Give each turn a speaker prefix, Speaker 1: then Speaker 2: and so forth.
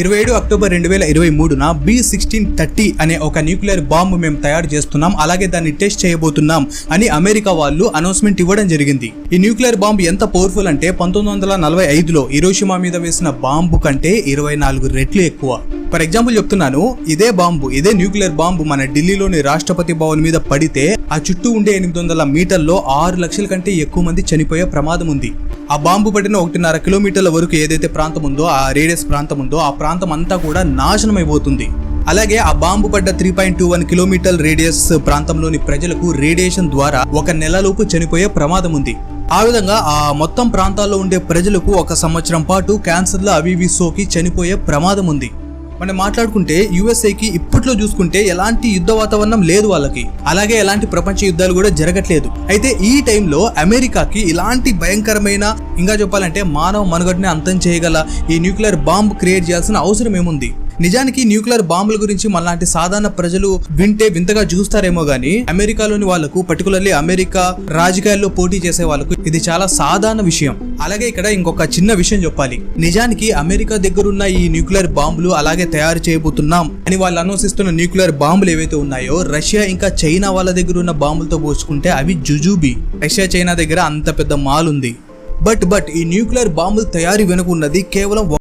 Speaker 1: 27 October 2023న B-1630 అనే ఒక nuclear bomb మేము తయారు చేస్తున్నాం, అలాగే దాన్ని టెస్ట్ చేయబోతున్నాం అని అమెరికా వాళ్ళు అనౌన్స్మెంట్ ఇవ్వడం జరిగింది. ఈ న్యూక్లియర్ బాంబు ఎంత పవర్ఫుల్ అంటే 1945లో హిరోషిమా మీద వేసిన బాంబు కంటే 24 రెట్లు ఎక్కువ. ఫర్ ఎగ్జాంపుల్ చెప్తున్నాను, ఇదే న్యూక్లియర్ బాంబు మన ఢిల్లీలోని రాష్ట్రపతి భవన్ మీద పడితే ఆ చుట్టూ ఉండే 800 మీటర్లో 6 లక్షల కంటే ఎక్కువ మంది చనిపోయే ప్రమాదం ఉంది. ఆ బాంబు పడిన 1.5 కిలోమీటర్ల వరకు ఏదైతే ప్రాంతం ఉందో, ఆ రేడియస్ ప్రాంతం ఉందో, ఆ ప్రాంతం అంతా కూడా నాశనం అయిపోతుంది. అలాగే ఆ బాంబు పడ్డ 3.21 కిలోమీటర్ రేడియస్ ప్రాంతంలోని ప్రజలకు రేడియేషన్ ద్వారా 1 నెలలోపు చనిపోయే ప్రమాదం ఉంది. ఆ విధంగా ఆ మొత్తం ప్రాంతాల్లో ఉండే ప్రజలకు 1 సంవత్సరం పాటు క్యాన్సర్లు అవి సోకి చనిపోయే ప్రమాదం ఉంది. మనం మాట్లాడుకుంటే యుఎస్ఏకి ఇప్పట్లో చూసుకుంటే ఎలాంటి యుద్ధ వాతావరణం లేదు వాళ్ళకి, అలాగే ఎలాంటి ప్రపంచ యుద్ధాలు కూడా జరగట్లేదు. అయితే ఈ టైంలో అమెరికాకి ఇలాంటి భయంకరమైన, ఇంకా చెప్పాలంటే మానవ మనుగడని అంతం చేయగల ఈ న్యూక్లియర్ బాంబు క్రియేట్ చేయాల్సిన అవసరం ఏముంది? నిజానికి న్యూక్లియర్ బాంబుల గురించి మనలాంటి సాధారణ ప్రజలు వింటే వింతగా చూస్తారేమో గానీ, అమెరికాలోని వాళ్లకు, పర్టికులర్లీ అమెరికా రాజకీయాల్లో పోటీ చేసే వాళ్ళకు ఇది చాలా సాధారణ విషయం. అలాగే ఇక్కడ ఇంకొక చిన్న విషయం చెప్పాలి. నిజానికి అమెరికా దగ్గరున్న ఈ న్యూక్లియర్ బాంబులు, అలాగే తయారు చేయబోతున్నాం అని వాళ్ళు అనౌన్సిస్తున్న న్యూక్లియర్ బాంబులు ఏవైతే ఉన్నాయో, రష్యా ఇంకా చైనా వాళ్ళ దగ్గర ఉన్న బాంబులతో పోల్చుకుంటే అవి జుజుబి. రష్యా చైనా దగ్గర అంత పెద్ద మాల్ ఉంది. బట్ ఈ న్యూక్లియర్ బాంబుల తయారీ వెనుక ఉన్నది కేవలం